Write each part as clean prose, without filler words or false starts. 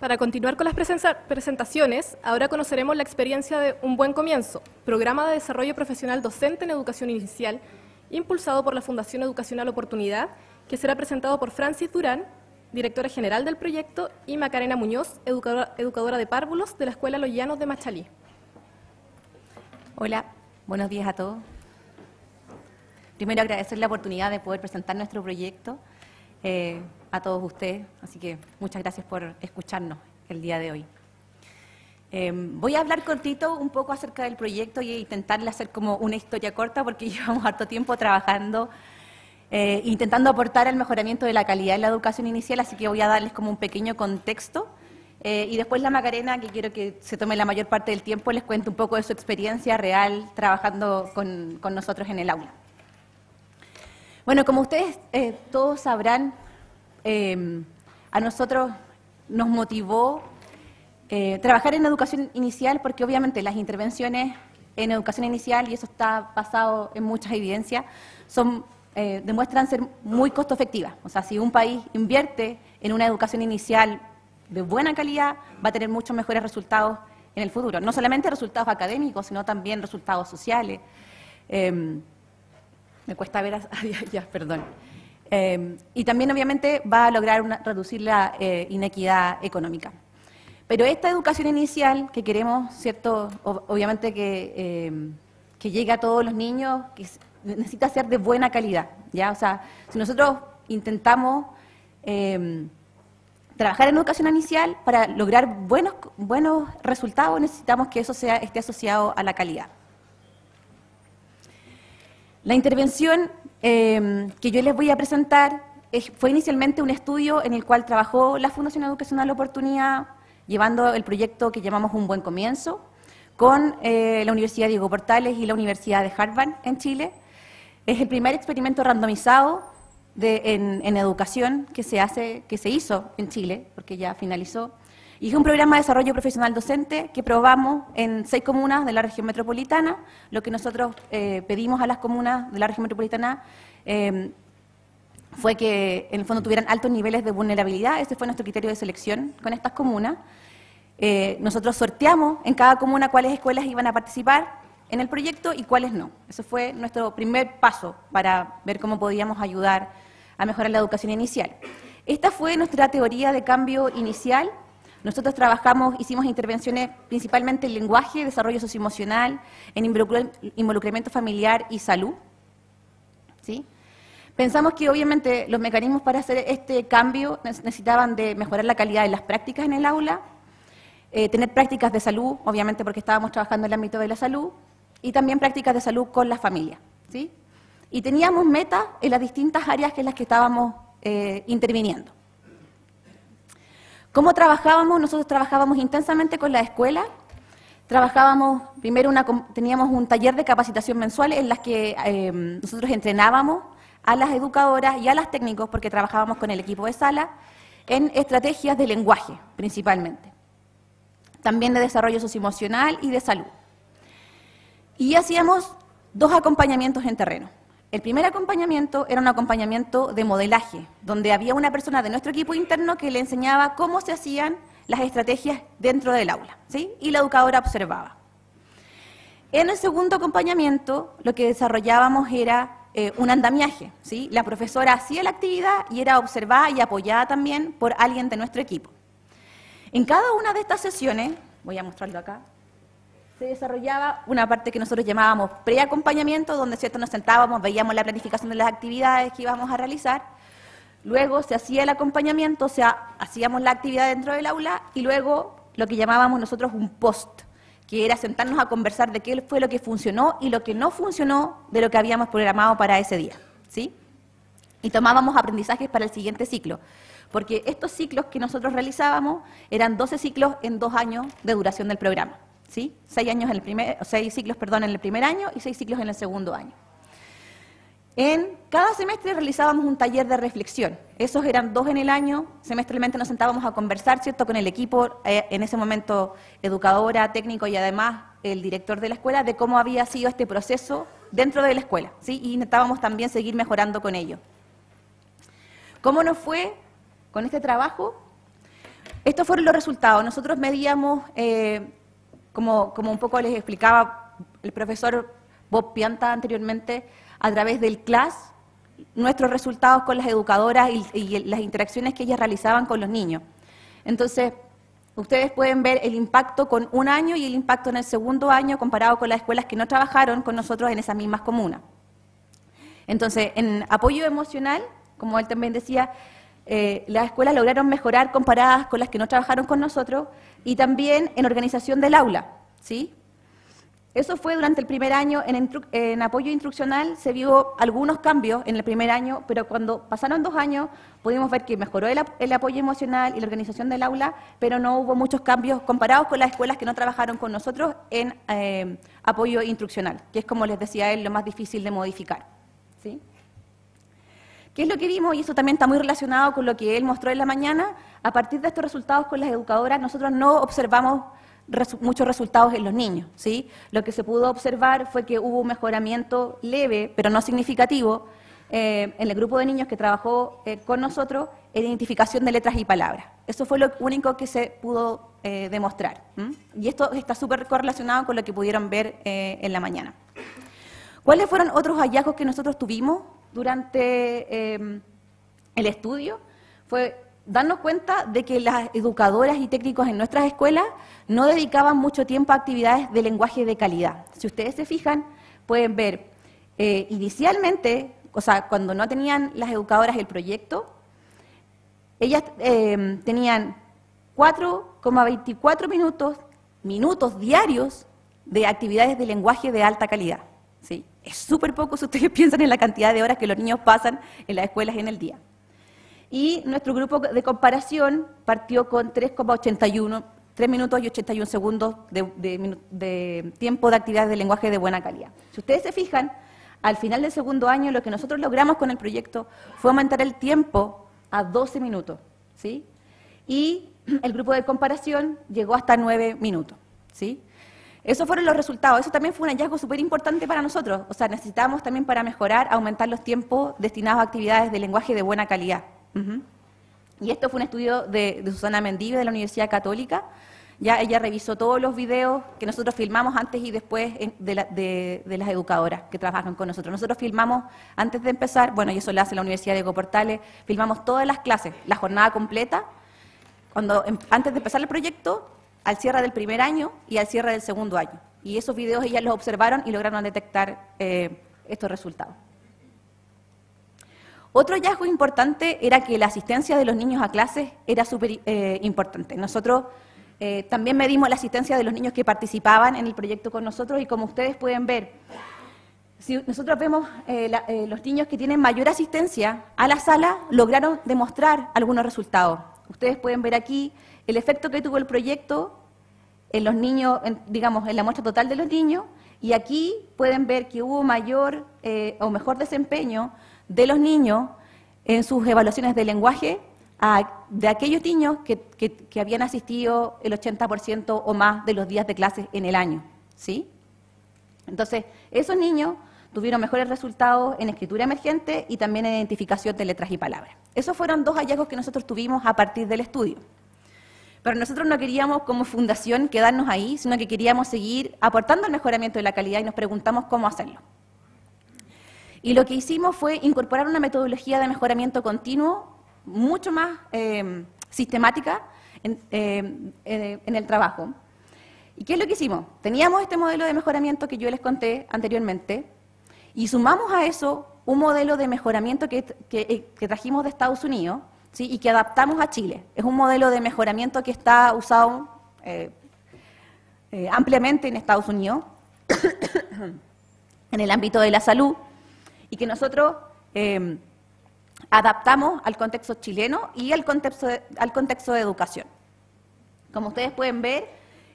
Para continuar con las presentaciones, ahora conoceremos la experiencia de Un Buen Comienzo, programa de desarrollo profesional docente en educación inicial, impulsado por la Fundación Educacional Oportunidad, que será presentado por Francis Durán, directora general del proyecto, y Macarena Muñoz, educadora de párvulos de la Escuela Los Llanos de Machalí. Hola, buenos días a todos. Primero agradecer la oportunidad de poder presentar nuestro proyecto a todos ustedes, así que muchas gracias por escucharnos el día de hoy. Voy a hablar cortito un poco acerca del proyecto y intentarle hacer como una historia corta porque llevamos harto tiempo trabajando, intentando aportar al mejoramiento de la calidad de la educación inicial, así que voy a darles como un pequeño contexto y después la Macarena, que quiero que se tome la mayor parte del tiempo, les cuente un poco de su experiencia real trabajando con nosotros en el aula. Bueno, como ustedes todos sabrán, a nosotros nos motivó trabajar en educación inicial porque obviamente las intervenciones en educación inicial, y eso está basado en muchas evidencias, demuestran ser muy costo efectivas. O sea, si un país invierte en una educación inicial de buena calidad, va a tener muchos mejores resultados en el futuro. No solamente resultados académicos, sino también resultados sociales. Me cuesta ver, ya, perdón. Y también, obviamente, va a lograr reducir la inequidad económica. Pero esta educación inicial que queremos, ¿cierto? Obviamente que llegue a todos los niños, que necesita ser de buena calidad, ¿ya? O sea, si nosotros intentamos trabajar en educación inicial para lograr buenos resultados, necesitamos que eso esté asociado a la calidad. La intervención que yo les voy a presentar fue inicialmente un estudio en el cual trabajó la Fundación Educacional Oportunidad, llevando el proyecto que llamamos Un Buen Comienzo, con la Universidad Diego Portales y la Universidad de Harvard en Chile. Es el primer experimento randomizado en educación que se hizo en Chile, porque ya finalizó. Y es un programa de desarrollo profesional docente que probamos en 6 comunas de la región metropolitana. Lo que nosotros pedimos a las comunas de la región metropolitana fue que en el fondo tuvieran altos niveles de vulnerabilidad. Ese fue nuestro criterio de selección con estas comunas. Nosotros sorteamos en cada comuna cuáles escuelas iban a participar en el proyecto y cuáles no. Ese fue nuestro primer paso para ver cómo podíamos ayudar a mejorar la educación inicial. Esta fue nuestra teoría de cambio inicial. Nosotros hicimos intervenciones principalmente en lenguaje, desarrollo socioemocional, en involucramiento familiar y salud. ¿Sí? Pensamos que obviamente los mecanismos para hacer este cambio necesitaban de mejorar la calidad de las prácticas en el aula, tener prácticas de salud, obviamente porque estábamos trabajando en el ámbito de la salud, y también prácticas de salud con la familia. ¿Sí? Y teníamos metas en las distintas áreas en las que estábamos interviniendo. ¿Cómo trabajábamos? Nosotros trabajábamos intensamente con la escuela. Teníamos un taller de capacitación mensual en las que nosotros entrenábamos a las educadoras y a los técnicos, porque trabajábamos con el equipo de sala, en estrategias de lenguaje, principalmente. También de desarrollo socioemocional y de salud. Y hacíamos 2 acompañamientos en terreno. El primer acompañamiento era un acompañamiento de modelaje, donde había una persona de nuestro equipo interno que le enseñaba cómo se hacían las estrategias dentro del aula, ¿sí? Y la educadora observaba. En el segundo acompañamiento, lo que desarrollábamos era un andamiaje, ¿sí? La profesora hacía la actividad y era observada y apoyada también por alguien de nuestro equipo. En cada una de estas sesiones, voy a mostrarlo acá, se desarrollaba una parte que nosotros llamábamos preacompañamiento, donde ¿cierto? Nos sentábamos, veíamos la planificación de las actividades que íbamos a realizar, luego se hacía el acompañamiento, o sea, hacíamos la actividad dentro del aula, y luego lo que llamábamos nosotros un post, que era sentarnos a conversar de qué fue lo que funcionó y lo que no funcionó de lo que habíamos programado para ese día, ¿sí? Y tomábamos aprendizajes para el siguiente ciclo, porque estos ciclos que nosotros realizábamos eran 12 ciclos en 2 años de duración del programa. ¿Sí? 6 ciclos en el primer año y 6 ciclos en el segundo año. En cada semestre realizábamos un taller de reflexión. Esos eran 2 en el año. Semestralmente nos sentábamos a conversar, ¿cierto?, con el equipo, en ese momento educadora, técnico y además el director de la escuela, de cómo había sido este proceso dentro de la escuela, ¿sí? Y intentábamos también seguir mejorando con ello. ¿Cómo nos fue con este trabajo? Estos fueron los resultados. Nosotros medíamos, como un poco les explicaba el profesor Bob Pianta anteriormente, a través del CLAS, nuestros resultados con las educadoras y las interacciones que ellas realizaban con los niños. Entonces, ustedes pueden ver el impacto con un año y el impacto en el segundo año comparado con las escuelas que no trabajaron con nosotros en esas mismas comunas. Entonces, en apoyo emocional, como él también decía, las escuelas lograron mejorar comparadas con las que no trabajaron con nosotros, y también en organización del aula, ¿sí? Eso fue durante el primer año. En apoyo instruccional se vio algunos cambios en el primer año, pero cuando pasaron 2 años pudimos ver que mejoró el apoyo emocional y la organización del aula, pero no hubo muchos cambios comparados con las escuelas que no trabajaron con nosotros en apoyo instruccional, que es, como les decía él, lo más difícil de modificar, ¿sí? ¿Qué es lo que vimos? Y eso también está muy relacionado con lo que él mostró en la mañana. A partir de estos resultados con las educadoras, nosotros no observamos muchos resultados en los niños, ¿sí? Lo que se pudo observar fue que hubo un mejoramiento leve, pero no significativo, en el grupo de niños que trabajó con nosotros en identificación de letras y palabras. Eso fue lo único que se pudo demostrar. Y esto está súper correlacionado con lo que pudieron ver en la mañana. ¿Cuáles fueron otros hallazgos que nosotros tuvimos durante el estudio? Fue darnos cuenta de que las educadoras y técnicos en nuestras escuelas no dedicaban mucho tiempo a actividades de lenguaje de calidad. Si ustedes se fijan, pueden ver inicialmente, o sea, cuando no tenían las educadoras el proyecto, ellas tenían 4,24 minutos diarios de actividades de lenguaje de alta calidad, ¿sí? Es súper poco si ustedes piensan en la cantidad de horas que los niños pasan en las escuelas en el día. Y nuestro grupo de comparación partió con 3 minutos y 81 segundos de tiempo de actividades de lenguaje de buena calidad. Si ustedes se fijan, al final del segundo año lo que nosotros logramos con el proyecto fue aumentar el tiempo a 12 minutos, ¿sí? Y el grupo de comparación llegó hasta 9 minutos, ¿sí? Esos fueron los resultados. Eso también fue un hallazgo súper importante para nosotros. O sea, necesitamos también, para mejorar, aumentar los tiempos destinados a actividades de lenguaje de buena calidad. Y esto fue un estudio de Susana Mendive, de la Universidad Católica. Ya ella revisó todos los videos que nosotros filmamos antes y después de las educadoras que trabajan con nosotros. Nosotros filmamos antes de empezar, bueno, y eso lo hace la Universidad de Diego Portales, filmamos todas las clases, la jornada completa, antes de empezar el proyecto, al cierre del primer año y al cierre del segundo año. Y esos videos ellas los observaron y lograron detectar estos resultados. Otro hallazgo importante era que la asistencia de los niños a clases era súper importante. Nosotros también medimos la asistencia de los niños que participaban en el proyecto con nosotros, y como ustedes pueden ver, si nosotros vemos los niños que tienen mayor asistencia a la sala, lograron demostrar algunos resultados. Ustedes pueden ver aquí el efecto que tuvo el proyecto en los niños, digamos, en la muestra total de los niños, y aquí pueden ver que hubo mayor o mejor desempeño de los niños en sus evaluaciones de lenguaje de aquellos niños que habían asistido el 80% o más de los días de clases en el año, ¿sí? Entonces, esos niños tuvieron mejores resultados en escritura emergente y también en identificación de letras y palabras. Esos fueron 2 hallazgos que nosotros tuvimos a partir del estudio. Pero nosotros no queríamos como fundación quedarnos ahí, sino que queríamos seguir aportando al mejoramiento de la calidad, y nos preguntamos cómo hacerlo. Y lo que hicimos fue incorporar una metodología de mejoramiento continuo mucho más sistemática en el trabajo. ¿Y qué es lo que hicimos? Teníamos este modelo de mejoramiento que yo les conté anteriormente, y sumamos a eso un modelo de mejoramiento que trajimos de Estados Unidos, ¿sí? Y que adaptamos a Chile. Es un modelo de mejoramiento que está usado ampliamente en Estados Unidos, en el ámbito de la salud, y que nosotros adaptamos al contexto chileno y al contexto de educación. Como ustedes pueden ver,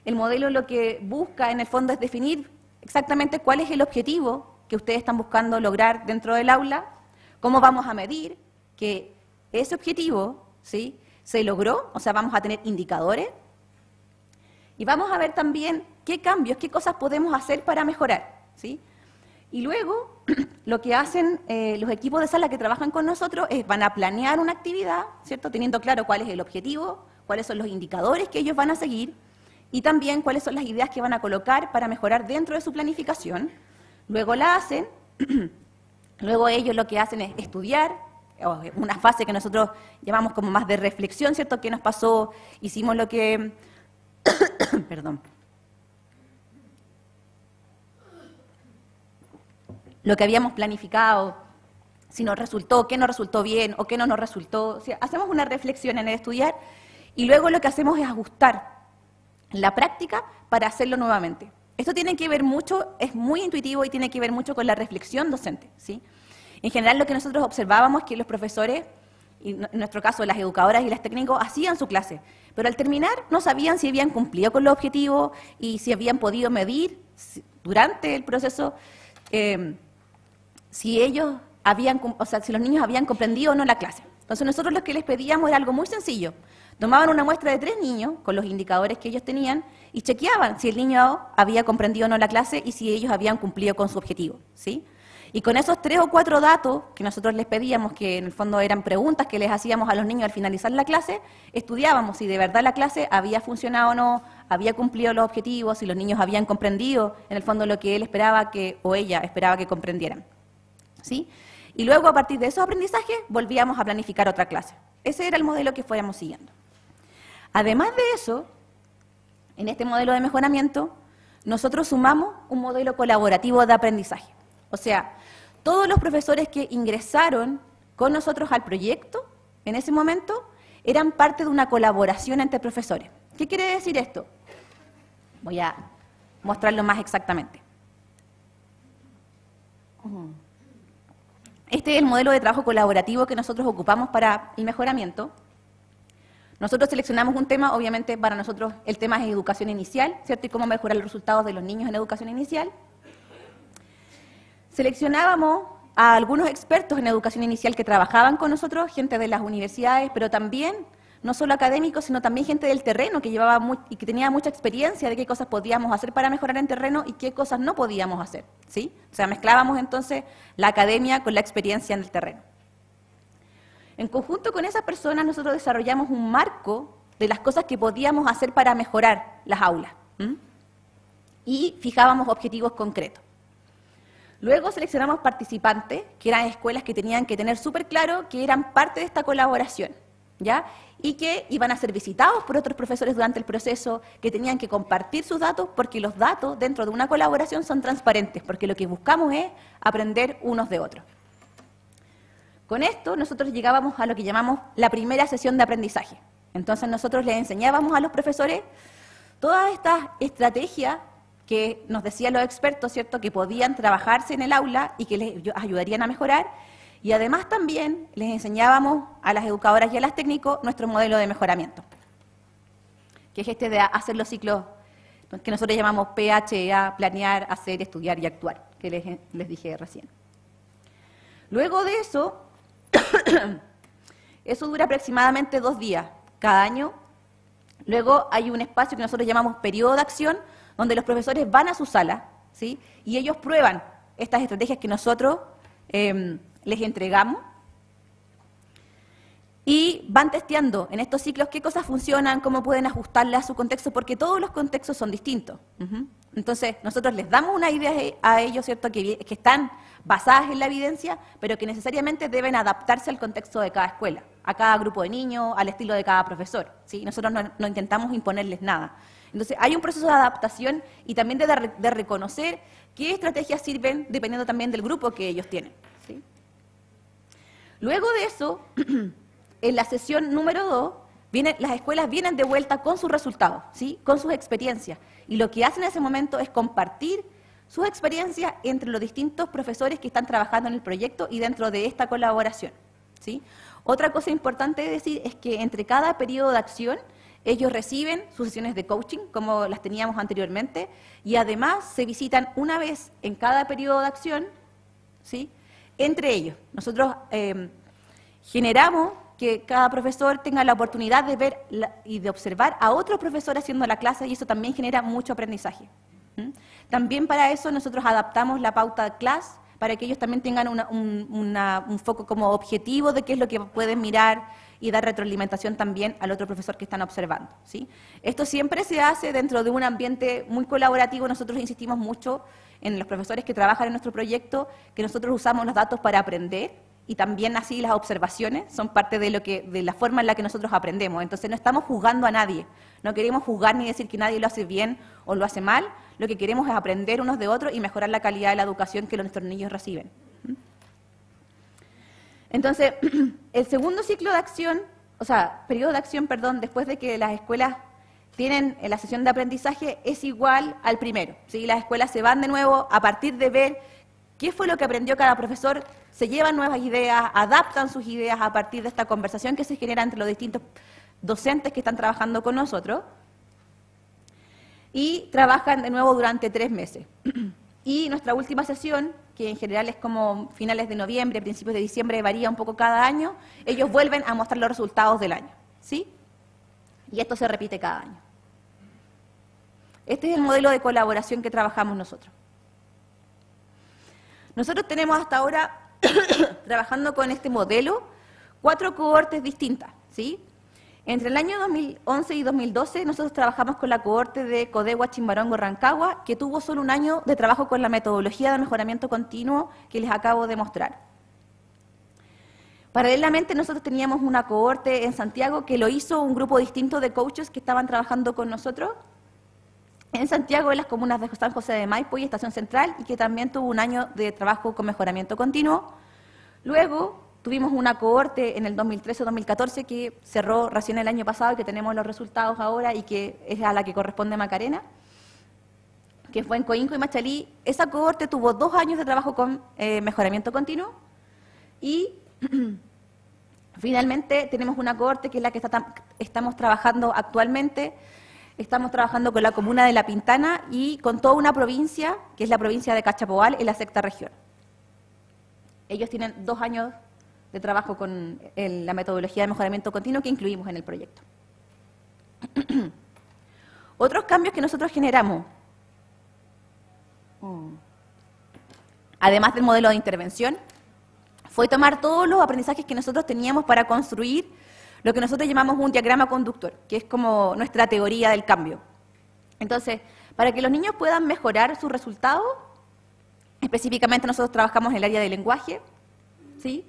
el modelo lo que busca en el fondo es definir exactamente cuál es el objetivo que ustedes están buscando lograr dentro del aula, cómo vamos a medir que ese objetivo, ¿sí?, se logró, o sea, vamos a tener indicadores, y vamos a ver también qué cambios, qué cosas podemos hacer para mejorar, ¿sí? Y luego, lo que hacen los equipos de sala que trabajan con nosotros es van a planear una actividad, ¿cierto?, teniendo claro cuál es el objetivo, cuáles son los indicadores que ellos van a seguir y también cuáles son las ideas que van a colocar para mejorar dentro de su planificación. Luego la hacen, luego ellos lo que hacen es estudiar, una fase que nosotros llamamos como más de reflexión, ¿cierto? ¿Qué nos pasó? Hicimos lo que... perdón. Lo que habíamos planificado, si nos resultó, qué nos resultó bien o qué no nos resultó. O sea, hacemos una reflexión en el estudiar y luego lo que hacemos es ajustar la práctica para hacerlo nuevamente. Esto tiene que ver mucho, es muy intuitivo y tiene que ver mucho con la reflexión docente, ¿sí? En general lo que nosotros observábamos es que los profesores, y en nuestro caso las educadoras y las técnicos, hacían su clase, pero al terminar no sabían si habían cumplido con los objetivos y si habían podido medir durante el proceso si ellos habían, o sea, si los niños habían comprendido o no la clase. Entonces nosotros lo que les pedíamos era algo muy sencillo. Tomaban una muestra de 3 niños con los indicadores que ellos tenían y chequeaban si el niño había comprendido o no la clase y si ellos habían cumplido con su objetivo, ¿sí? Y con esos 3 o 4 datos que nosotros les pedíamos, que en el fondo eran preguntas que les hacíamos a los niños al finalizar la clase, estudiábamos si de verdad la clase había funcionado o no, había cumplido los objetivos, si los niños habían comprendido en el fondo lo que él esperaba que, o ella esperaba que comprendieran, ¿sí? Y luego a partir de esos aprendizajes volvíamos a planificar otra clase. Ese era el modelo que fuéramos siguiendo. Además de eso, en este modelo de mejoramiento, nosotros sumamos un modelo colaborativo de aprendizaje. O sea, todos los profesores que ingresaron con nosotros al proyecto, en ese momento, eran parte de una colaboración entre profesores. ¿Qué quiere decir esto? Voy a mostrarlo más exactamente. Este es el modelo de trabajo colaborativo que nosotros ocupamos para el mejoramiento. Nosotros seleccionamos un tema, obviamente para nosotros el tema es educación inicial, ¿cierto? Y cómo mejorar los resultados de los niños en educación inicial. Seleccionábamos a algunos expertos en educación inicial que trabajaban con nosotros, gente de las universidades, pero también, no solo académicos, sino también gente del terreno que y que tenía mucha experiencia de qué cosas podíamos hacer para mejorar en terreno y qué cosas no podíamos hacer, ¿sí? O sea, mezclábamos entonces la academia con la experiencia en el terreno. En conjunto con esas personas nosotros desarrollamos un marco de las cosas que podíamos hacer para mejorar las aulas, y fijábamos objetivos concretos. Luego seleccionamos participantes, que eran escuelas que tenían que tener súper claro que eran parte de esta colaboración, ¿ya? Y que iban a ser visitados por otros profesores durante el proceso, que tenían que compartir sus datos, porque los datos dentro de una colaboración son transparentes, porque lo que buscamos es aprender unos de otros. Con esto nosotros llegábamos a lo que llamamos la primera sesión de aprendizaje. Entonces nosotros les enseñábamos a los profesores todas estas estrategias que nos decían los expertos, ¿cierto?, que podían trabajarse en el aula y que les ayudarían a mejorar. Y además también les enseñábamos a las educadoras y a las técnicos nuestro modelo de mejoramiento, que es este de hacer los ciclos que nosotros llamamos PHEA, planear, hacer, estudiar y actuar, que les dije recién. Luego de eso, eso dura aproximadamente 2 días cada año. Luego hay un espacio que nosotros llamamos periodo de acción, donde los profesores van a su sala, ¿sí? Y ellos prueban estas estrategias que nosotros les entregamos y van testeando en estos ciclos qué cosas funcionan, cómo pueden ajustarlas a su contexto, porque todos los contextos son distintos. Entonces, nosotros les damos una idea a ellos, ¿cierto?, que están basadas en la evidencia, pero que necesariamente deben adaptarse al contexto de cada escuela, a cada grupo de niños, al estilo de cada profesor, ¿sí? Nosotros no intentamos imponerles nada. Entonces, hay un proceso de adaptación y también de reconocer qué estrategias sirven dependiendo también del grupo que ellos tienen, ¿sí? Luego de eso, en la sesión número 2, las escuelas vienen de vuelta con sus resultados, ¿sí?, con sus experiencias. Y lo que hacen en ese momento es compartir sus experiencias entre los distintos profesores que están trabajando en el proyecto y dentro de esta colaboración, ¿sí? Otra cosa importante de decir es que entre cada periodo de acción ellos reciben sus sesiones de coaching, como las teníamos anteriormente, y además se visitan una vez en cada periodo de acción, ¿sí?, entre ellos. Nosotros generamos que cada profesor tenga la oportunidad de ver y de observar a otro profesor haciendo la clase, y eso también genera mucho aprendizaje. También para eso nosotros adaptamos la pauta de clase, para que ellos también tengan un foco como objetivo de qué es lo que pueden mirar y dar retroalimentación también al otro profesor que están observando, ¿sí? Esto siempre se hace dentro de un ambiente muy colaborativo. Nosotros insistimos mucho en los profesores que trabajan en nuestro proyecto, que nosotros usamos los datos para aprender, y también así las observaciones son parte de la forma en la que nosotros aprendemos. Entonces no estamos juzgando a nadie, no queremos juzgar ni decir que nadie lo hace bien o lo hace mal, lo que queremos es aprender unos de otros y mejorar la calidad de la educación que nuestros niños reciben. Entonces, el segundo ciclo de acción, periodo de acción, después de que las escuelas tienen la sesión de aprendizaje, es igual al primero, ¿sí? Las escuelas se van de nuevo a partir de ver qué fue lo que aprendió cada profesor, se llevan nuevas ideas, adaptan sus ideas a partir de esta conversación que se genera entre los distintos docentes que están trabajando con nosotros, y trabajan de nuevo durante 3 meses. Y nuestra última sesión, que en general es como finales de noviembre, principios de diciembre, varía un poco cada año, ellos vuelven a mostrar los resultados del año, ¿sí? Y esto se repite cada año. Este es el modelo de colaboración que trabajamos nosotros. Nosotros tenemos hasta ahora, trabajando con este modelo, 4 cohortes distintas, ¿sí? Entre el año 2011 y 2012, nosotros trabajamos con la cohorte de Codegua, Chimbarongo, Rancagua, que tuvo solo un año de trabajo con la metodología de mejoramiento continuo que les acabo de mostrar. Paralelamente, nosotros teníamos una cohorte en Santiago que lo hizo un grupo distinto de coaches que estaban trabajando con nosotros en Santiago, en las comunas de San José de Maipo y Estación Central, y que también tuvo un año de trabajo con mejoramiento continuo. Luego tuvimos una cohorte en el 2013-2014 que cerró recién el año pasado y que tenemos los resultados ahora y que es a la que corresponde Macarena, que fue en Coinco y Machalí. Esa cohorte tuvo 2 años de trabajo con mejoramiento continuo y finalmente tenemos una cohorte que es la que estamos trabajando actualmente. Estamos trabajando con la comuna de La Pintana y con toda una provincia, que es la provincia de Cachapoal, en la 6ª región. Ellos tienen 2 años de trabajo con la metodología de mejoramiento continuo que incluimos en el proyecto. Otros cambios que nosotros generamos, además del modelo de intervención, fue tomar todos los aprendizajes que nosotros teníamos para construir lo que nosotros llamamos un diagrama conductor, que es como nuestra teoría del cambio. Entonces, para que los niños puedan mejorar sus resultados, específicamente nosotros trabajamos en el área de lenguaje, ¿sí?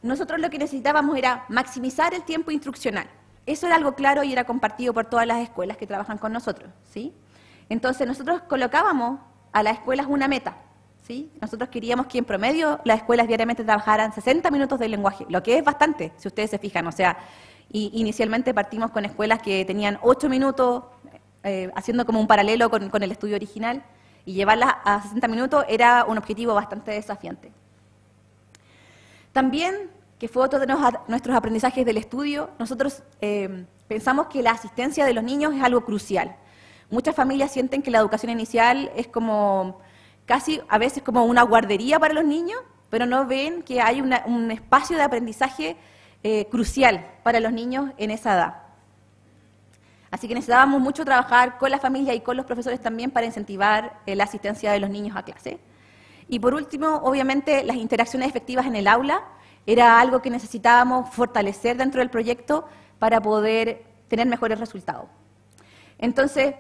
Nosotros lo que necesitábamos era maximizar el tiempo instruccional. Eso era algo claro y era compartido por todas las escuelas que trabajan con nosotros, ¿sí? Entonces, nosotros colocábamos a las escuelas una meta, ¿sí? Nosotros queríamos que en promedio las escuelas diariamente trabajaran 60 minutos de lenguaje, lo que es bastante, si ustedes se fijan. O sea, inicialmente partimos con escuelas que tenían 8 minutos, haciendo como un paralelo con el estudio original, y llevarlas a 60 minutos era un objetivo bastante desafiante. También, que fue otro de nuestros aprendizajes del estudio, nosotros pensamos que la asistencia de los niños es algo crucial. Muchas familias sienten que la educación inicial es como casi a veces como una guardería para los niños, pero no ven que hay un espacio de aprendizaje crucial para los niños en esa edad. Así que necesitábamos mucho trabajar con la familia y con los profesores también para incentivar la asistencia de los niños a clase. Y por último, obviamente, las interacciones efectivas en el aula era algo que necesitábamos fortalecer dentro del proyecto para poder tener mejores resultados. Entonces,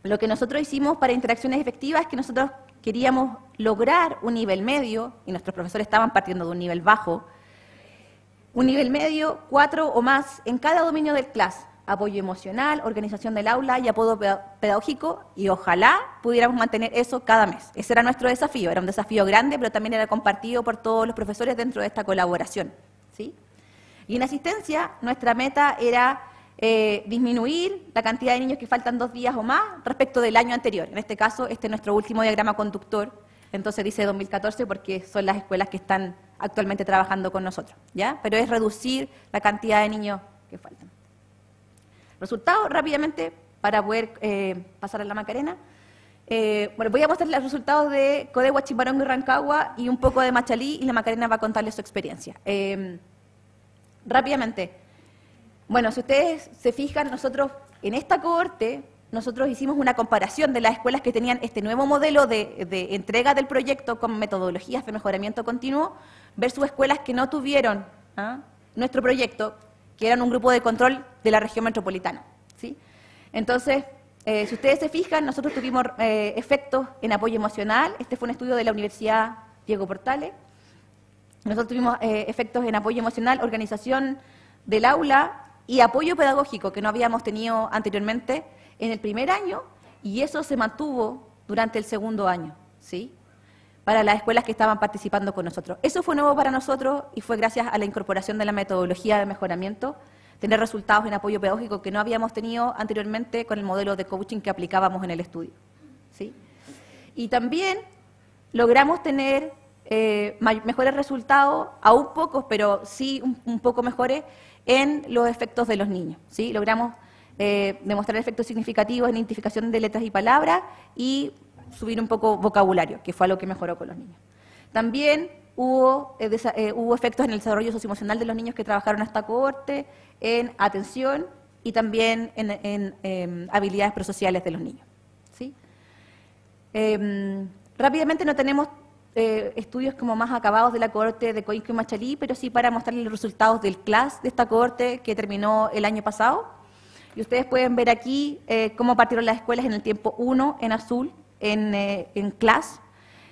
lo que nosotros hicimos para interacciones efectivas es que nosotros queríamos lograr un nivel medio, y nuestros profesores estaban partiendo de un nivel bajo, un nivel medio, 4 o más en cada dominio del CLAS: apoyo emocional, organización del aula y apoyo pedagógico, y ojalá pudiéramos mantener eso cada mes. Ese era nuestro desafío, era un desafío grande, pero también era compartido por todos los profesores dentro de esta colaboración, ¿sí? Y en asistencia, nuestra meta era disminuir la cantidad de niños que faltan 2 días o más respecto del año anterior. En este caso, este es nuestro último diagrama conductor, entonces dice 2014 porque son las escuelas que están actualmente trabajando con nosotros, ¿ya? Pero es reducir la cantidad de niños que faltan. Resultados, rápidamente, para poder pasar a la Macarena. Bueno, voy a mostrar los resultados de Codegua, Chimbarongo y Rancagua y un poco de Machalí, y la Macarena va a contarles su experiencia. Rápidamente. Bueno, si ustedes se fijan, nosotros en esta cohorte, nosotros hicimos una comparación de las escuelas que tenían este nuevo modelo de entrega del proyecto con metodologías de mejoramiento continuo versus escuelas que no tuvieron nuestro proyecto, que eran un grupo de control de la región metropolitana, ¿sí? Entonces, si ustedes se fijan, nosotros tuvimos efectos en apoyo emocional. Este fue un estudio de la Universidad Diego Portales. Nosotros tuvimos efectos en apoyo emocional, organización del aula y apoyo pedagógico que no habíamos tenido anteriormente en el primer año, y eso se mantuvo durante el segundo año, ¿sí? Para las escuelas que estaban participando con nosotros. Eso fue nuevo para nosotros y fue gracias a la incorporación de la metodología de mejoramiento, tener resultados en apoyo pedagógico que no habíamos tenido anteriormente con el modelo de coaching que aplicábamos en el estudio, ¿sí? Y también logramos tener mejores resultados, aún pocos, pero sí un poco mejores, en los efectos de los niños, ¿sí? Logramos demostrar efectos significativos en identificación de letras y palabras y subir un poco vocabulario, que fue algo que mejoró con los niños. También hubo efectos en el desarrollo socioemocional de los niños que trabajaron esta cohorte, en atención y también en habilidades prosociales de los niños, ¿sí? Rápidamente no tenemos estudios como más acabados de la cohorte de Coinco y Machalí, pero sí para mostrarles los resultados del CLAS de esta cohorte que terminó el año pasado. Y ustedes pueden ver aquí cómo partieron las escuelas en el tiempo 1 en azul, en CLAS.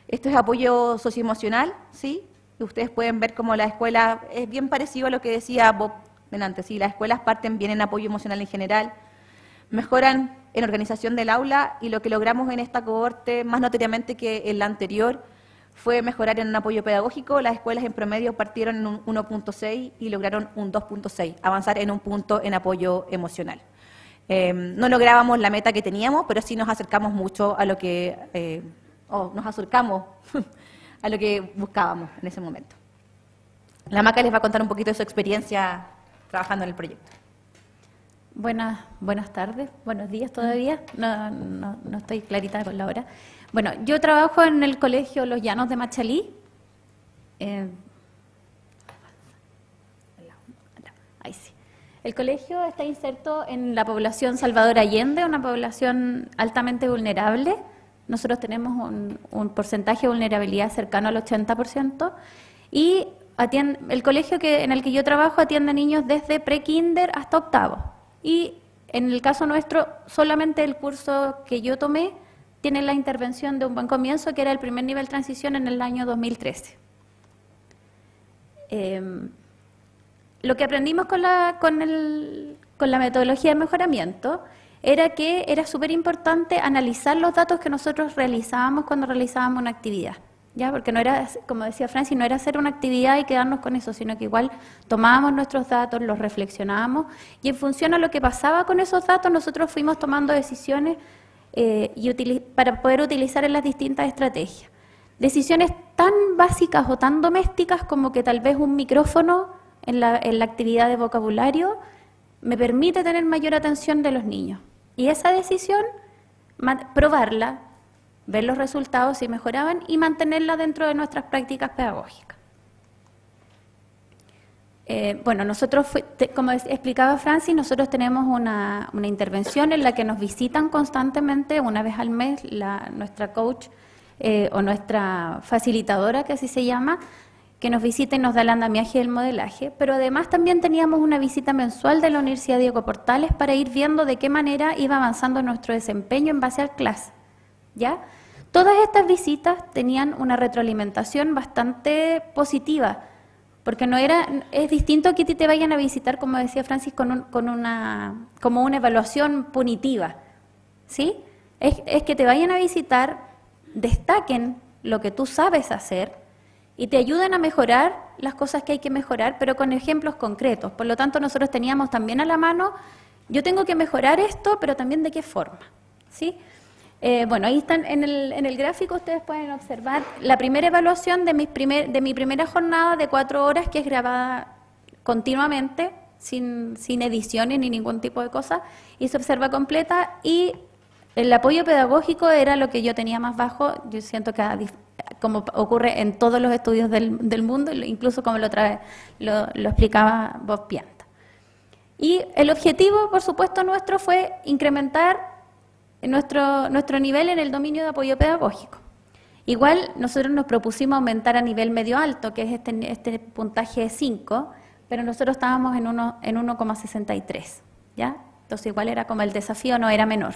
Esto es apoyo socioemocional, ¿sí? Y ustedes pueden ver cómo la escuela es bien parecido a lo que decía Bob delante, ¿sí? Las escuelas parten bien en apoyo emocional en general, mejoran en organización del aula, y lo que logramos en esta cohorte, más notoriamente que en la anterior, fue mejorar en un apoyo pedagógico. Las escuelas en promedio partieron en un 1.6 y lograron un 2.6, avanzar en un punto en apoyo emocional. No lográbamos la meta que teníamos, pero sí nos acercamos mucho a lo que, nos acercamos a lo que buscábamos en ese momento. La Maca les va a contar un poquito de su experiencia trabajando en el proyecto. Buenas tardes, buenos días todavía, no estoy clarita con la hora. Bueno, yo trabajo en el Colegio Los Llanos de Machalí. Ahí sí. El colegio está inserto en la población Salvador Allende, una población altamente vulnerable. Nosotros tenemos un porcentaje de vulnerabilidad cercano al 80%, y el colegio en el que yo trabajo atiende niños desde pre-kinder hasta octavo. Y en el caso nuestro, solamente el curso que yo tomé tiene la intervención de Un Buen Comienzo, que era el primer nivel transición en el año 2013. Lo que aprendimos con la metodología de mejoramiento era que era súper importante analizar los datos que nosotros realizábamos cuando realizábamos una actividad, ¿ya? Porque no era, como decía Francis, no era hacer una actividad y quedarnos con eso, sino que igual tomábamos nuestros datos, los reflexionábamos, y en función a lo que pasaba con esos datos nosotros fuimos tomando decisiones para poder utilizar en las distintas estrategias. Decisiones tan básicas o tan domésticas como que tal vez un micrófono en la actividad de vocabulario me permite tener mayor atención de los niños. Y esa decisión, probarla, ver los resultados si mejoraban y mantenerla dentro de nuestras prácticas pedagógicas. Bueno, nosotros, como explicaba Francis, nosotros tenemos una intervención en la que nos visitan constantemente, una vez al mes, nuestra coach o nuestra facilitadora, que así se llama, que nos visita y nos da el andamiaje del modelaje, pero además también teníamos una visita mensual de la Universidad Diego Portales para ir viendo de qué manera iba avanzando nuestro desempeño en base al CLAS, ¿ya? Todas estas visitas tenían una retroalimentación bastante positiva, porque es distinto que te vayan a visitar, como decía Francis, como una evaluación punitiva, ¿sí? Es que te vayan a visitar, destaquen lo que tú sabes hacer y te ayuden a mejorar las cosas que hay que mejorar, pero con ejemplos concretos. Por lo tanto, nosotros teníamos también a la mano, yo tengo que mejorar esto, pero también de qué forma, ¿sí? Bueno, ahí están en el gráfico, ustedes pueden observar la primera evaluación de mi primera jornada de 4 horas, que es grabada continuamente, sin ediciones ni ningún tipo de cosa, y se observa completa, y el apoyo pedagógico era lo que yo tenía más bajo. Yo siento que, como ocurre en todos los estudios del mundo, incluso como la otra vez lo explicaba Bob Pianta. Y el objetivo, por supuesto, nuestro fue incrementar nuestro nivel en el dominio de apoyo pedagógico. Igual nosotros nos propusimos aumentar a nivel medio alto, que es este puntaje de 5, pero nosotros estábamos en 1,63, ¿ya? Entonces igual era como el desafío no era menor.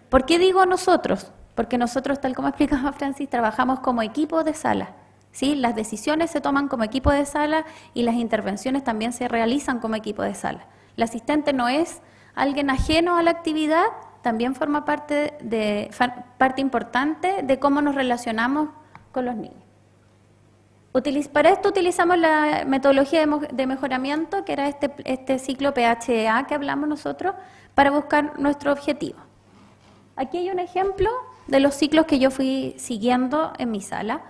¿Por qué digo nosotros? Porque nosotros, tal como explicaba Francis, trabajamos como equipo de sala, ¿sí? Las decisiones se toman como equipo de sala y las intervenciones también se realizan como equipo de sala. El asistente no es alguien ajeno a la actividad, también forma parte importante de cómo nos relacionamos con los niños. Para esto utilizamos la metodología de mejoramiento, que era este ciclo PHEA que hablamos nosotros, para buscar nuestro objetivo. Aquí hay un ejemplo de los ciclos que yo fui siguiendo en mi sala.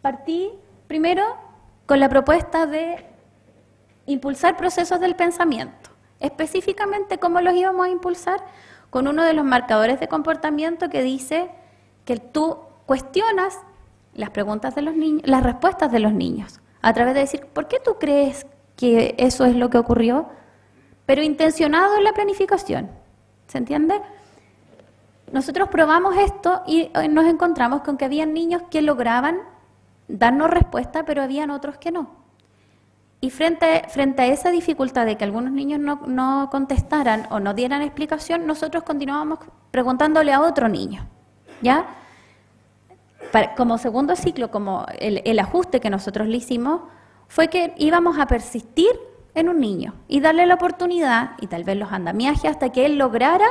Partí primero con la propuesta de impulsar procesos del pensamiento. Específicamente, ¿cómo los íbamos a impulsar? Con uno de los marcadores de comportamiento que dice que tú cuestionas las preguntas de los niños, las respuestas de los niños, a través de decir, ¿por qué tú crees que eso es lo que ocurrió? Pero intencionado en la planificación, ¿se entiende? Nosotros probamos esto y nos encontramos con que había niños que lograban darnos respuesta, pero habían otros que no. Y frente a esa dificultad de que algunos niños no contestaran o no dieran explicación, nosotros continuábamos preguntándole a otro niño, ¿ya? Como segundo ciclo, como el ajuste que nosotros le hicimos, fue que íbamos a persistir en un niño y darle la oportunidad y tal vez los andamiajes hasta que él lograra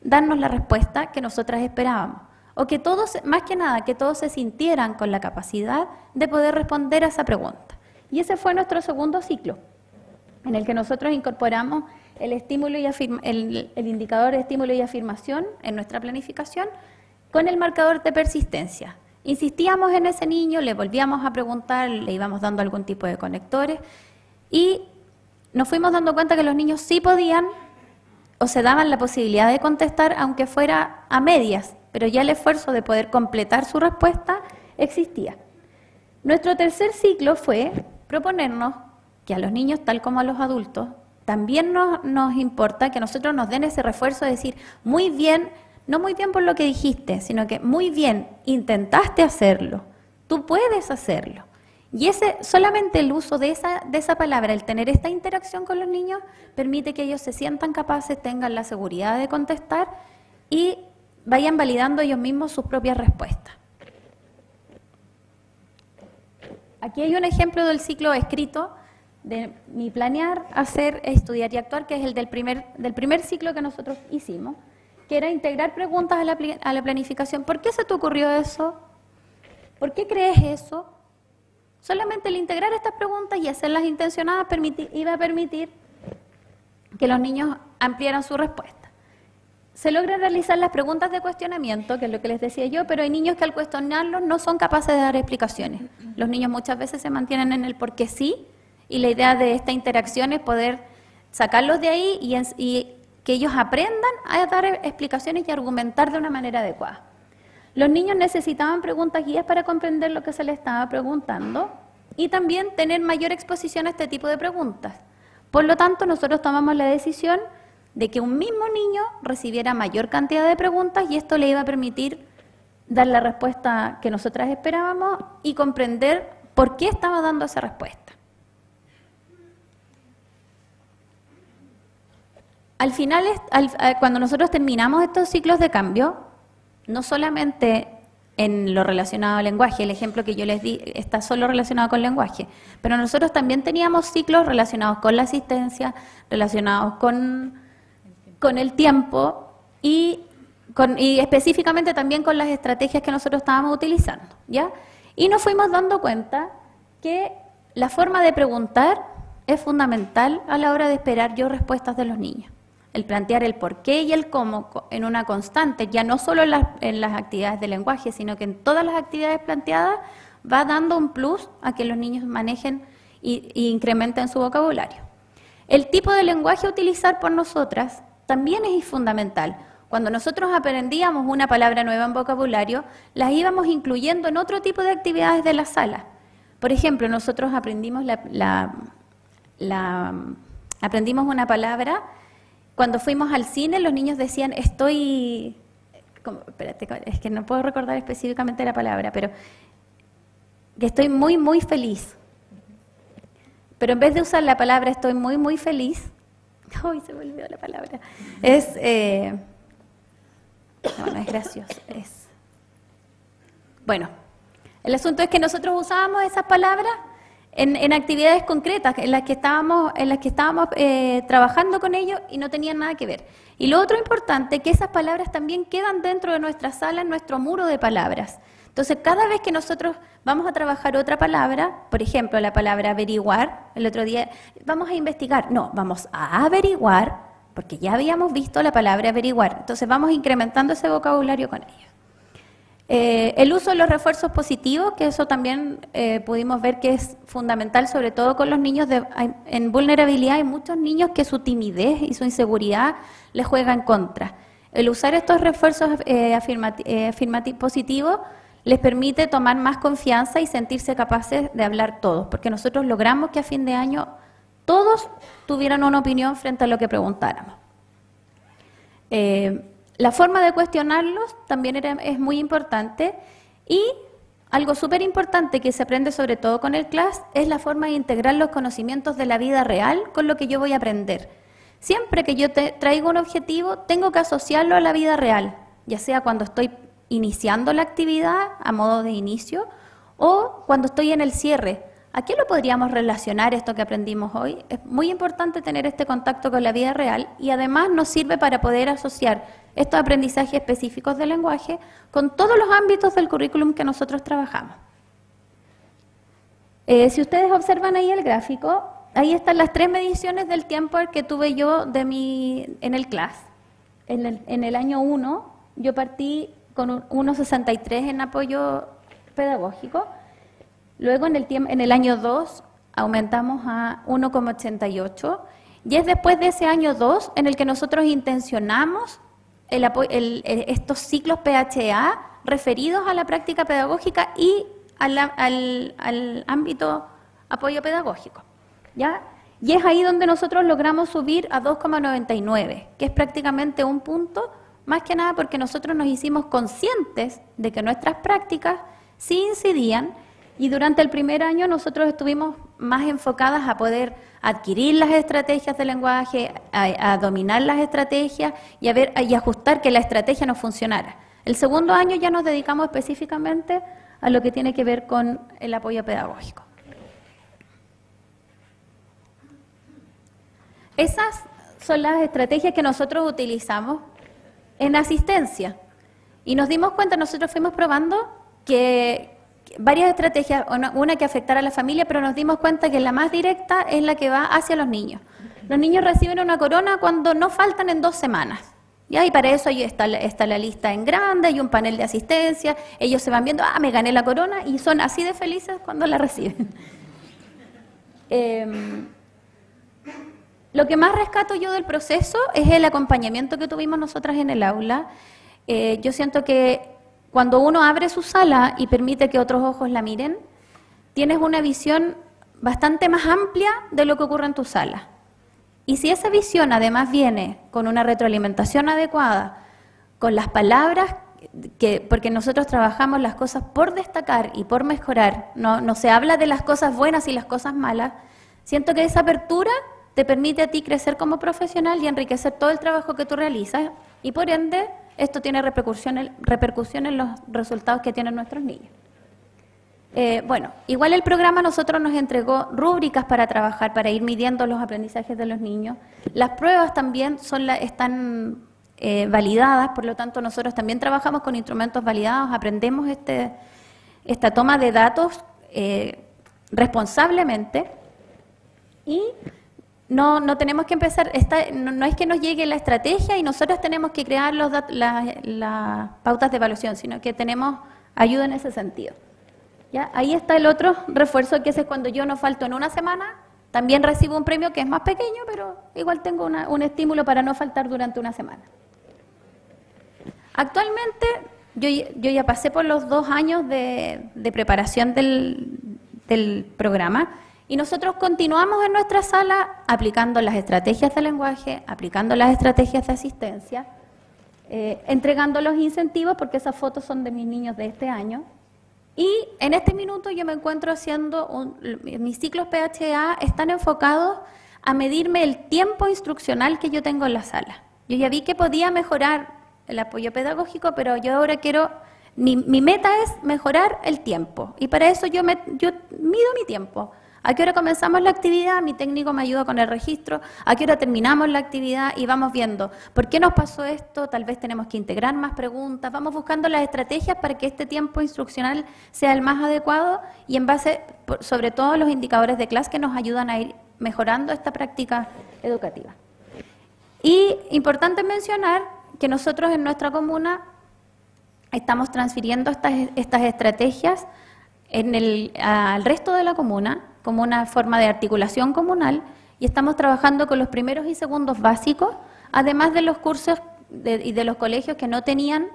darnos la respuesta que nosotras esperábamos. O que todos, más que nada, que todos se sintieran con la capacidad de poder responder a esa pregunta. Y ese fue nuestro segundo ciclo, en el que nosotros incorporamos el indicador de estímulo y afirmación en nuestra planificación con el marcador de persistencia. Insistíamos en ese niño, le volvíamos a preguntar, le íbamos dando algún tipo de conectores y nos fuimos dando cuenta que los niños sí podían o se daban la posibilidad de contestar aunque fuera a medias, pero ya el esfuerzo de poder completar su respuesta existía. Nuestro tercer ciclo fue proponernos que a los niños, tal como a los adultos, también nos importa que nosotros nos den ese refuerzo de decir, muy bien, no muy bien por lo que dijiste, sino que muy bien, intentaste hacerlo, tú puedes hacerlo. Y solamente el uso de esa palabra, el tener esta interacción con los niños, permite que ellos se sientan capaces, tengan la seguridad de contestar y vayan validando ellos mismos sus propias respuestas. Aquí hay un ejemplo del ciclo escrito de mi planear, hacer, estudiar y actuar, que es el del primer ciclo que nosotros hicimos, que era integrar preguntas a la planificación. ¿Por qué se te ocurrió eso? ¿Por qué crees eso? Solamente el integrar estas preguntas y hacerlas intencionadas iba a permitir que los niños ampliaran su respuesta. Se logran realizar las preguntas de cuestionamiento, que es lo que les decía yo, pero hay niños que al cuestionarlos no son capaces de dar explicaciones. Los niños muchas veces se mantienen en el porque sí, y la idea de esta interacción es poder sacarlos de ahí y que ellos aprendan a dar explicaciones y argumentar de una manera adecuada. Los niños necesitaban preguntas guías para comprender lo que se les estaba preguntando y también tener mayor exposición a este tipo de preguntas. Por lo tanto, nosotros tomamos la decisión de que un mismo niño recibiera mayor cantidad de preguntas y esto le iba a permitir dar la respuesta que nosotras esperábamos y comprender por qué estaba dando esa respuesta. Al final, cuando nosotros terminamos estos ciclos de cambio, no solamente en lo relacionado al lenguaje, el ejemplo que yo les di está solo relacionado con el lenguaje, pero nosotros también teníamos ciclos relacionados con la asistencia, relacionados con el tiempo y específicamente también con las estrategias que nosotros estábamos utilizando, ¿ya? Y nos fuimos dando cuenta que la forma de preguntar es fundamental a la hora de esperar yo respuestas de los niños. El plantear el por qué y el cómo en una constante, ya no solo en las actividades de lenguaje, sino que en todas las actividades planteadas, va dando un plus a que los niños manejen e incrementen su vocabulario. El tipo de lenguaje a utilizar por nosotras también es fundamental. Cuando nosotros aprendíamos una palabra nueva en vocabulario, las íbamos incluyendo en otro tipo de actividades de la sala. Por ejemplo, nosotros aprendimos aprendimos una palabra. Cuando fuimos al cine, los niños decían, espérate, es que no puedo recordar específicamente la palabra, pero que estoy muy, muy feliz. Pero en vez de usar la palabra estoy muy, muy feliz, ¡ay, se me olvidó la palabra! No es gracioso, bueno, el asunto es que nosotros usábamos esas palabras en actividades concretas en las que estábamos trabajando con ellos y no tenían nada que ver. Y lo otro importante es que esas palabras también quedan dentro de nuestra sala, en nuestro muro de palabras. Entonces, cada vez que nosotros vamos a trabajar otra palabra, por ejemplo, la palabra averiguar, el otro día vamos a investigar, no, vamos a averiguar, porque ya habíamos visto la palabra averiguar, entonces vamos incrementando ese vocabulario con ellos. El uso de los refuerzos positivos, que eso también pudimos ver que es fundamental, sobre todo con los niños en vulnerabilidad. Hay muchos niños que su timidez y su inseguridad les juega en contra. El usar estos refuerzos positivos les permite tomar más confianza y sentirse capaces de hablar todos, porque nosotros logramos que a fin de año todos tuvieran una opinión frente a lo que preguntáramos. La forma de cuestionarlos también es muy importante, y algo súper importante que se aprende sobre todo con el CLASS es la forma de integrar los conocimientos de la vida real con lo que yo voy a aprender. Siempre que yo traigo un objetivo, tengo que asociarlo a la vida real, ya sea cuando estoy iniciando la actividad a modo de inicio o cuando estoy en el cierre. ¿A qué lo podríamos relacionar esto que aprendimos hoy? Es muy importante tener este contacto con la vida real, y además nos sirve para poder asociar estos aprendizajes específicos del lenguaje con todos los ámbitos del currículum que nosotros trabajamos. Si ustedes observan ahí el gráfico, ahí están las 3 mediciones del tiempo que tuve yo en el CLASS. En el año 1 yo partí con 1,63 en apoyo pedagógico. Luego en el año 2 aumentamos a 1,88, y es después de ese año 2 en el que nosotros intencionamos estos ciclos PHA referidos a la práctica pedagógica y al ámbito apoyo pedagógico, ¿ya? Y es ahí donde nosotros logramos subir a 2,99, que es prácticamente un punto, más que nada porque nosotros nos hicimos conscientes de que nuestras prácticas sí incidían. Y durante el primer año nosotros estuvimos más enfocadas a poder adquirir las estrategias de lenguaje, a dominar las estrategias y ajustar que la estrategia nos funcionara. El segundo año ya nos dedicamos específicamente a lo que tiene que ver con el apoyo pedagógico. Esas son las estrategias que nosotros utilizamos en asistencia. Y nos dimos cuenta, nosotros fuimos probando que varias estrategias, una que afectara a la familia, pero nos dimos cuenta que la más directa es la que va hacia los niños. Los niños reciben una corona cuando no faltan en 2 semanas. ¿Ya? Y para eso ahí está la lista en grande, hay un panel de asistencia, ellos se van viendo, me gané la corona, y son así de felices cuando la reciben. Lo que más rescato yo del proceso es el acompañamiento que tuvimos nosotras en el aula. Yo siento que cuando uno abre su sala y permite que otros ojos la miren, tienes una visión bastante más amplia de lo que ocurre en tu sala. Y si esa visión además viene con una retroalimentación adecuada, con las palabras, porque nosotros trabajamos las cosas por destacar y por mejorar, no se habla de las cosas buenas y las cosas malas, siento que esa apertura te permite a ti crecer como profesional y enriquecer todo el trabajo que tú realizas, y por ende esto tiene repercusión en los resultados que tienen nuestros niños. Bueno, igual el programa a nosotros nos entregó rúbricas para trabajar, para ir midiendo los aprendizajes de los niños. Las pruebas también están validadas, por lo tanto nosotros también trabajamos con instrumentos validados, aprendemos esta toma de datos responsablemente, y no tenemos que empezar, no es que nos llegue la estrategia y nosotros tenemos que crear las pautas de evaluación, sino que tenemos ayuda en ese sentido. ¿Ya? Ahí está el otro refuerzo, que es cuando yo no falto en una semana, también recibo un premio que es más pequeño, pero igual tengo un estímulo para no faltar durante una semana. Actualmente, yo ya pasé por los 2 años de preparación del programa, y nosotros continuamos en nuestra sala aplicando las estrategias de lenguaje, aplicando las estrategias de asistencia, entregando los incentivos, porque esas fotos son de mis niños de este año, Y en este minuto yo me encuentro haciendo, mis ciclos PHA están enfocados a medirme el tiempo instruccional que yo tengo en la sala. Yo ya vi que podía mejorar el apoyo pedagógico, pero yo ahora quiero, mi meta es mejorar el tiempo. Y para eso yo mido mi tiempo. ¿A qué hora comenzamos la actividad? Mi técnico me ayuda con el registro. ¿A qué hora terminamos la actividad? Y vamos viendo, ¿por qué nos pasó esto? Tal vez tenemos que integrar más preguntas. Vamos buscando las estrategias para que este tiempo instruccional sea el más adecuado y en base, sobre todo, a los indicadores de clase que nos ayudan a ir mejorando esta práctica educativa. Y importante mencionar que nosotros en nuestra comuna estamos transfiriendo estas estrategias al resto de la comuna como una forma de articulación comunal y estamos trabajando con los primeros y segundos básicos, además de los cursos y de los colegios que no tenían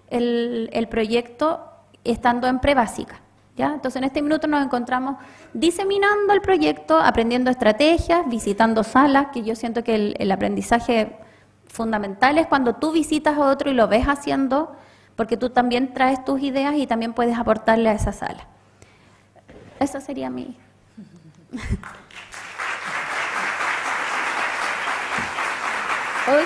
el proyecto estando en prebásica. ¿Ya? Entonces en este minuto nos encontramos diseminando el proyecto, aprendiendo estrategias, visitando salas, que yo siento que el aprendizaje fundamental es cuando tú visitas a otro y lo ves haciendo, porque tú también traes tus ideas y también puedes aportarle a esa sala. Esa sería mi... Hoy